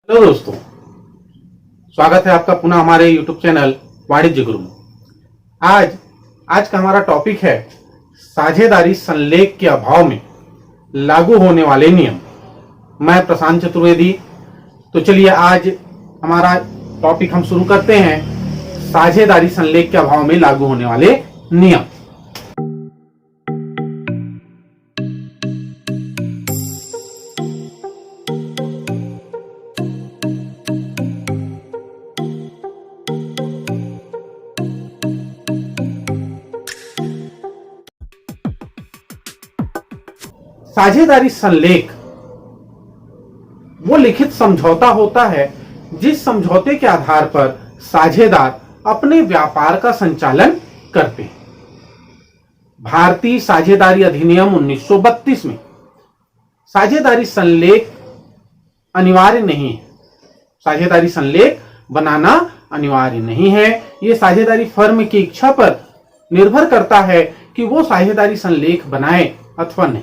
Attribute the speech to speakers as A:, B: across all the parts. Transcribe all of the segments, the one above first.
A: Hello दोस्तों, स्वागत है आपका पुनः हमारे YouTube चैनल वाणिज्य गुरु में। आज का हमारा टॉपिक है साझेदारी संलेख के अभाव में लागू होने वाले नियम। मैं प्रशांत चतुर्वेदी। तो चलिए आज हमारा टॉपिक हम शुरू करते हैं, साझेदारी संलेख के अभाव में लागू होने वाले नियम। साझेदारी संलेख वो लिखित समझौता होता है जिस समझौते के आधार पर साझेदार अपने व्यापार का संचालन करते हैं। भारतीय साझेदारी अधिनियम 1932 में साझेदारी संलेख अनिवार्य नहीं है। साझेदारी संलेख बनाना अनिवार्य नहीं है। यह साझेदारी फर्म की इच्छा पर निर्भर करता है कि वो साझेदारी संलेख बनाए अथवा नहीं।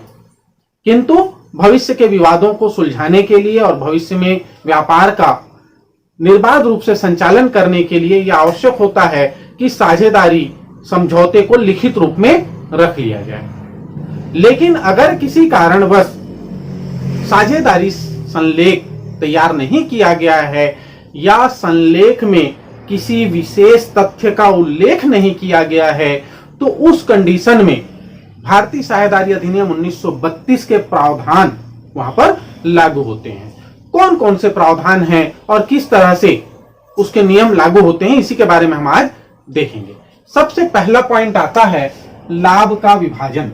A: किंतु भविष्य के विवादों को सुलझाने के लिए और भविष्य में व्यापार का निर्बाध रूप से संचालन करने के लिए यह आवश्यक होता है कि साझेदारी समझौते को लिखित रूप में रख लिया जाए। लेकिन अगर किसी कारणवश साझेदारी संलेख तैयार नहीं किया गया है या संलेख में किसी विशेष तथ्य का उल्लेख नहीं किया गया है, तो उस कंडीशन में भारतीय साझेदारी अधिनियम 1932 के प्रावधान वहां पर लागू होते हैं। कौन कौन से प्रावधान हैं और किस तरह से उसके नियम लागू होते हैं, इसी के बारे में हम आज देखेंगे। सबसे पहला पॉइंट आता है लाभ का विभाजन।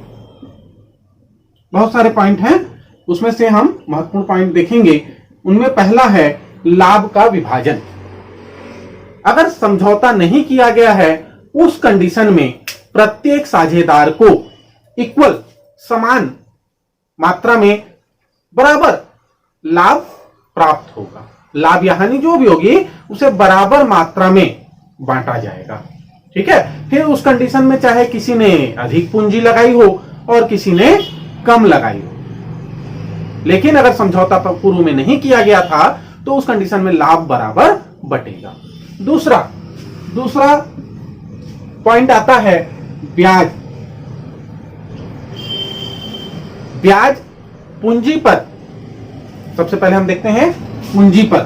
A: बहुत सारे पॉइंट हैं, उसमें से हम महत्वपूर्ण पॉइंट देखेंगे। उनमें पहला है लाभ का विभाजन। अगर समझौता नहीं किया गया है, उस कंडीशन में प्रत्येक साझेदार को इक्वल समान मात्रा में बराबर लाभ प्राप्त होगा। लाभ या हानि जो भी होगी उसे बराबर मात्रा में बांटा जाएगा। ठीक है। फिर उस कंडीशन में चाहे किसी ने अधिक पूंजी लगाई हो और किसी ने कम लगाई हो, लेकिन अगर समझौता पूर्व में नहीं किया गया था तो उस कंडीशन में लाभ बराबर बटेगा। दूसरा पॉइंट आता है ब्याज। ब्याज पूंजी पर, सबसे पहले हम देखते हैं पूंजी पर।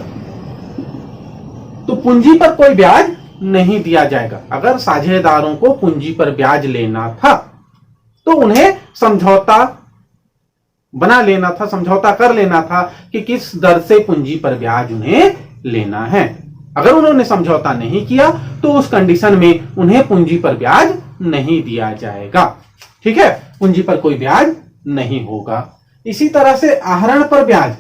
A: तो पूंजी पर कोई ब्याज नहीं दिया जाएगा। अगर साझेदारों को पूंजी पर ब्याज लेना था तो उन्हें समझौता बना लेना था, समझौता कर लेना था कि किस दर से पूंजी पर ब्याज उन्हें लेना है। अगर उन्होंने समझौता नहीं किया तो उस कंडीशन में उन्हें पूंजी पर ब्याज नहीं दिया जाएगा। ठीक है, पूंजी पर कोई ब्याज नहीं होगा। इसी तरह से आहरण पर ब्याज।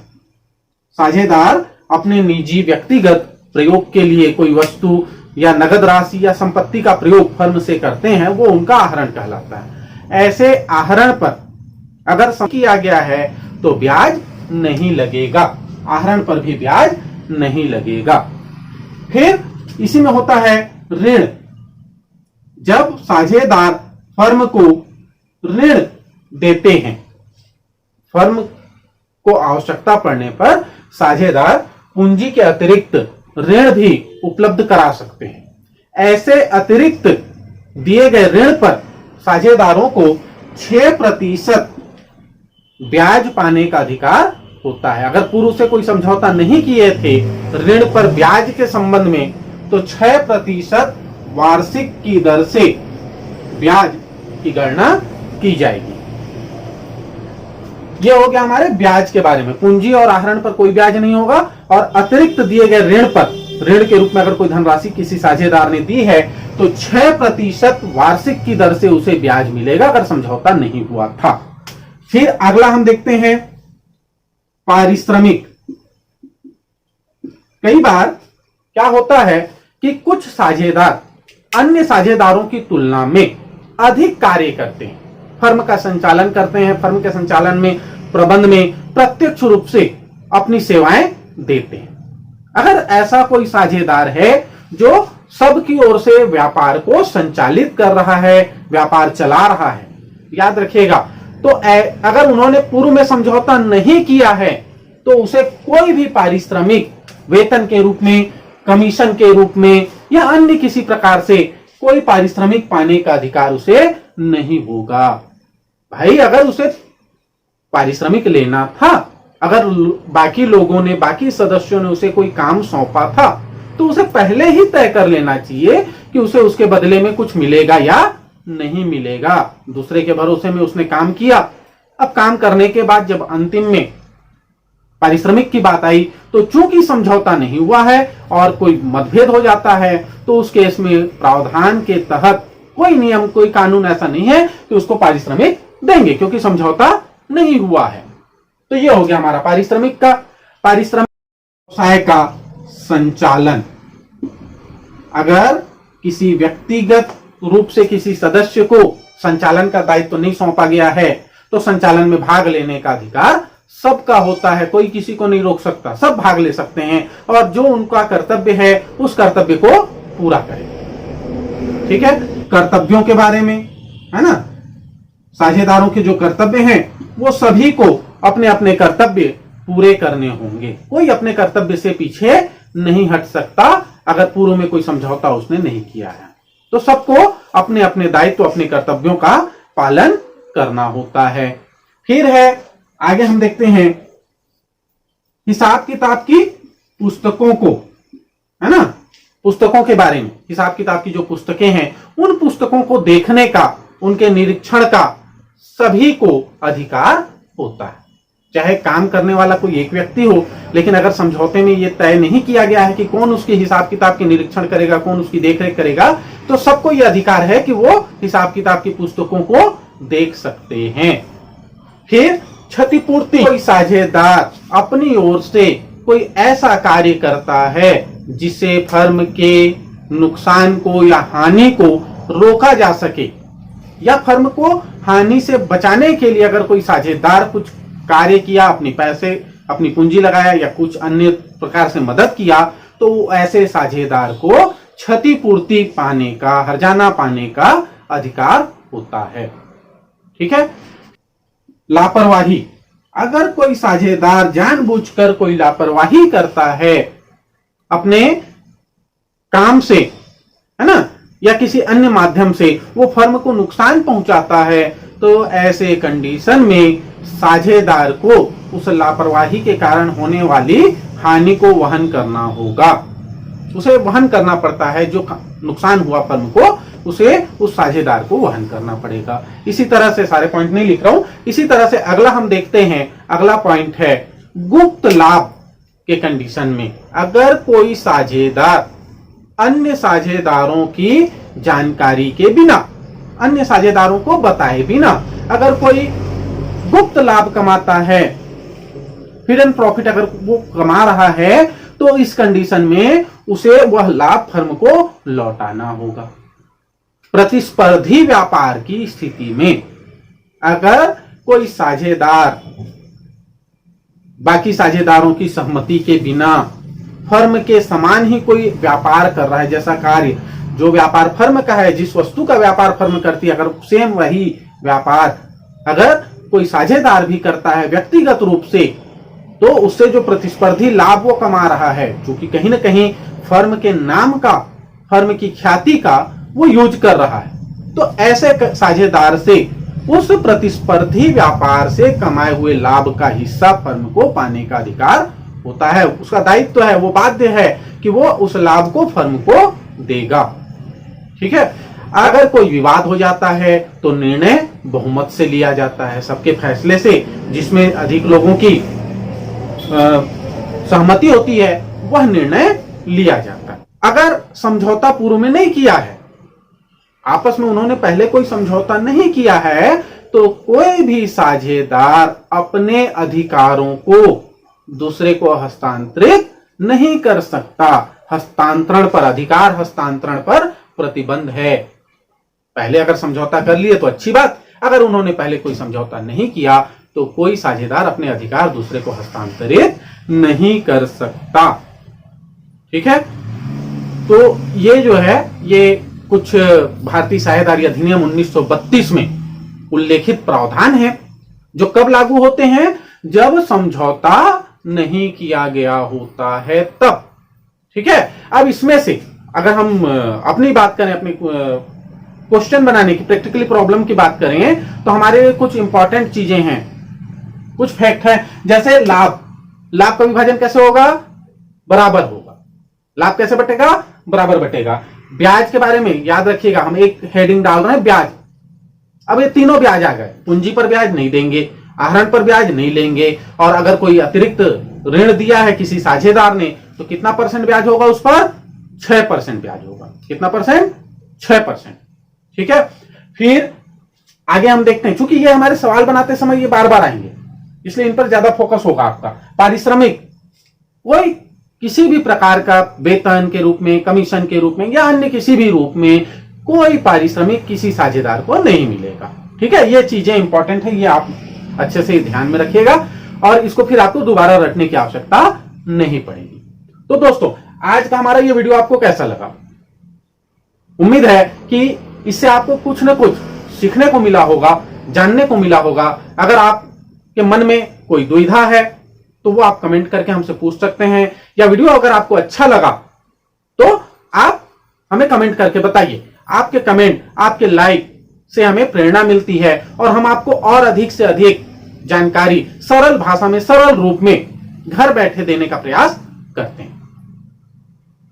A: साझेदार अपने निजी व्यक्तिगत प्रयोग के लिए कोई वस्तु या नगद राशि या संपत्ति का प्रयोग फर्म से करते हैं, वो उनका आहरण कहलाता है। ऐसे आहरण पर अगर किया गया है तो ब्याज नहीं लगेगा। आहरण पर भी ब्याज नहीं लगेगा। फिर इसी में होता है ऋण। जब साझेदार फर्म को ऋण देते हैं, फर्म को आवश्यकता पड़ने पर साझेदार पूंजी के अतिरिक्त ऋण भी उपलब्ध करा सकते हैं। ऐसे अतिरिक्त दिए गए ऋण पर साझेदारों को 6% ब्याज पाने का अधिकार होता है। अगर पूर्व से कोई समझौता नहीं किए थे ऋण पर ब्याज के संबंध में, तो 6% वार्षिक की दर से ब्याज की गणना की जाएगी। यह हो गया हमारे ब्याज के बारे में। पूंजी और आहरण पर कोई ब्याज नहीं होगा और अतिरिक्त दिए गए ऋण पर, ऋण के रूप में अगर कोई धनराशि किसी साझेदार ने दी है तो 6% वार्षिक की दर से उसे ब्याज मिलेगा अगर समझौता नहीं हुआ था। फिर अगला हम देखते हैं पारिश्रमिक। कई बार क्या होता है कि कुछ साझेदार अन्य साझेदारों की तुलना में अधिक कार्य करते हैं, फर्म का संचालन करते हैं, फर्म के संचालन में, प्रबंध में प्रत्यक्ष रूप से अपनी सेवाएं देते हैं। अगर ऐसा कोई साझेदार है जो सबकी ओर से व्यापार को संचालित कर रहा है, व्यापार चला रहा है, याद रखिएगा, तो अगर उन्होंने पूर्व में समझौता नहीं किया है तो उसे कोई भी पारिश्रमिक वेतन के रूप में, कमीशन के रूप में या अन्य किसी प्रकार से कोई पारिश्रमिक पाने का अधिकार उसे नहीं होगा। भाई अगर उसे पारिश्रमिक लेना था, अगर बाकी लोगों ने, बाकी सदस्यों ने उसे कोई काम सौंपा था, तो उसे पहले ही तय कर लेना चाहिए कि उसे उसके बदले में कुछ मिलेगा या नहीं मिलेगा। दूसरे के भरोसे में उसने काम किया, अब काम करने के बाद जब अंतिम में पारिश्रमिक की बात आई तो चूंकि समझौता नहीं हुआ है और कोई मतभेद हो जाता है, तो उस केस में प्रावधान के तहत कोई नियम, कोई कानून ऐसा नहीं है कि उसको पारिश्रमिक देंगे, क्योंकि समझौता नहीं हुआ है। तो ये हो गया हमारा पारिश्रमिक का। पारिश्रमिक व्यवसाय का संचालन, अगर किसी व्यक्तिगत रूप से किसी सदस्य को संचालन का दायित्व तो नहीं सौंपा गया है, तो संचालन में भाग लेने का अधिकार सबका होता है, कोई किसी को नहीं रोक सकता, सब भाग ले सकते हैं और जो उनका कर्तव्य है उस कर्तव्य को पूरा करें। ठीक है, कर्तव्यों के बारे में है ना, साझेदारों के जो कर्तव्य हैं वो सभी को अपने अपने कर्तव्य पूरे करने होंगे, कोई अपने कर्तव्य से पीछे नहीं हट सकता अगर पूर्व में कोई समझौता उसने नहीं किया है। तो सबको अपने अपने दायित्व, अपने कर्तव्यों का पालन करना होता है। फिर है, आगे हम देखते हैं हिसाब किताब की पुस्तकों को, है ना, पुस्तकों के बारे में। हिसाब किताब की जो पुस्तकें हैं उन पुस्तकों को देखने का, उनके निरीक्षण का सभी को अधिकार होता है। चाहे काम करने वाला कोई एक व्यक्ति हो, लेकिन अगर समझौते में यह तय नहीं किया गया है कि कौन उसके हिसाब किताब के निरीक्षण करेगा, कौन उसकी देखरेख करेगा, तो सबको यह अधिकार है कि वो हिसाब किताब की पुस्तकों को देख सकते हैं। फिर क्षतिपूर्ति, कोई साझेदार अपनी ओर से कोई ऐसा कार्य करता है जिससे फर्म के नुकसान को या हानि को रोका जा सके, या फर्म को हानि से बचाने के लिए अगर कोई साझेदार कुछ कार्य किया, अपने पैसे, अपनी पूंजी लगाया या कुछ अन्य प्रकार से मदद किया, तो ऐसे साझेदार को क्षतिपूर्ति पाने का, हर्जाना पाने का अधिकार होता है। ठीक है। लापरवाही, अगर कोई साझेदार जानबूझकर कोई लापरवाही करता है अपने काम से, है ना, या किसी अन्य माध्यम से वो फर्म को नुकसान पहुंचाता है, तो ऐसे कंडीशन में साझेदार को उस लापरवाही के कारण होने वाली हानि को वहन करना होगा। उसे वहन करना पड़ता है, जो नुकसान हुआ फर्म को उसे उस साझेदार को वहन करना पड़ेगा। इसी तरह से, सारे पॉइंट नहीं लिख रहा हूं, इसी तरह से अगला हम देखते हैं। अगला पॉइंट है गुप्त लाभ के कंडीशन में, अगर कोई साझेदार अन्य साझेदारों की जानकारी के बिना, अन्य साझेदारों को बताए बिना अगर कोई गुप्त लाभ कमाता है, हिडन प्रॉफिट अगर वो कमा रहा है, तो इस कंडीशन में उसे वह लाभ फर्म को लौटाना होगा। प्रतिस्पर्धी व्यापार की स्थिति में अगर कोई साझेदार बाकी साझेदारों की सहमति के बिना फर्म के समान ही कोई व्यापार कर रहा है, जैसा कार्य जो व्यापार फर्म का है, जिस वस्तु का व्यापार फर्म करती है, अगर सेम वही व्यापार अगर कोई साझेदार भी करता है व्यक्तिगत रूप से, तो उससे जो प्रतिस्पर्धी लाभ वो कमा रहा है, क्योंकि कहीं ना कहीं फर्म के नाम का, फर्म की ख्याति का वो यूज कर रहा है, तो ऐसे साझेदार से उस प्रतिस्पर्धी व्यापार से कमाए हुए लाभ का हिस्सा फर्म को पाने का अधिकार होता है। उसका दायित्व है, वो बाध्य है कि वो उस लाभ को फर्म को देगा। ठीक है। अगर कोई विवाद हो जाता है तो निर्णय बहुमत से लिया जाता है, सबके फैसले से, जिसमें अधिक लोगों की सहमति होती है वह निर्णय लिया जाता है। अगर समझौता पूर्व में नहीं किया है, आपस में उन्होंने पहले कोई समझौता नहीं किया है, तो कोई भी साझेदार अपने अधिकारों को दूसरे को हस्तांतरित नहीं कर सकता। हस्तांतरण पर, अधिकार हस्तांतरण पर प्रतिबंध है। पहले अगर समझौता कर लिए तो अच्छी बात, अगर उन्होंने पहले कोई समझौता नहीं किया तो कोई साझेदार अपने अधिकार दूसरे को हस्तांतरित नहीं कर सकता। ठीक है। तो ये जो है, ये कुछ भारतीय साझेदारी अधिनियम 1932 में उल्लेखित प्रावधान है, जो कब लागू होते हैं, जब समझौता नहीं किया गया होता है तब। ठीक है, अब इसमें से अगर हम अपनी बात करें, अपनी क्वेश्चन बनाने की, प्रैक्टिकली प्रॉब्लम की बात करें, तो हमारे कुछ इंपॉर्टेंट चीजें हैं, कुछ फैक्ट है। जैसे लाभ का विभाजन कैसे होगा? बराबर होगा। लाभ कैसे बटेगा? बराबर बटेगा। ब्याज के बारे में याद रखिएगा, हम एक हेडिंग डाल रहे हैं ब्याज। अब ये तीनों ब्याज आ गए, पूंजी पर ब्याज नहीं देंगे, आहरण पर ब्याज नहीं लेंगे, और अगर कोई अतिरिक्त ऋण दिया है किसी साझेदार ने तो कितना परसेंट ब्याज होगा उस पर? 6% ब्याज होगा। कितना परसेंट? 6%। ठीक है, फिर आगे हम देखते हैं, चूंकि ये हमारे सवाल बनाते समय ये बार बार आएंगे, इसलिए इन पर ज्यादा फोकस होगा आपका। पारिश्रमिक, कोई किसी भी प्रकार का वेतन के रूप में, कमीशन के रूप में या अन्य किसी भी रूप में कोई पारिश्रमिक किसी साझेदार को नहीं मिलेगा। ठीक है, ये चीजें इंपॉर्टेंट है, ये आप अच्छे से ध्यान में रखिएगा और इसको फिर आपको दोबारा रटने की आवश्यकता नहीं पड़ेगी। तो दोस्तों, आज का हमारा ये वीडियो आपको कैसा लगा? उम्मीद है कि इससे आपको कुछ न कुछ सीखने को मिला होगा, जानने को मिला होगा। अगर आपके मन में कोई दुविधा है तो वो आप कमेंट करके हमसे पूछ सकते हैं, या वीडियो अगर आपको अच्छा लगा तो आप हमें कमेंट करके बताइए। आपके कमेंट, आपके लाइक से हमें प्रेरणा मिलती है और हम आपको और अधिक से अधिक जानकारी सरल भाषा में, सरल रूप में घर बैठे देने का प्रयास करते हैं।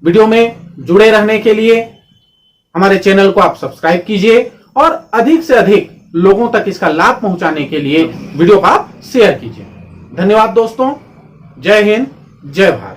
A: वीडियो में जुड़े रहने के लिए हमारे चैनल को आप सब्सक्राइब कीजिए और अधिक से अधिक लोगों तक इसका लाभ पहुंचाने के लिए वीडियो को आप शेयर कीजिए। धन्यवाद दोस्तों। जय हिंद, जय भारत।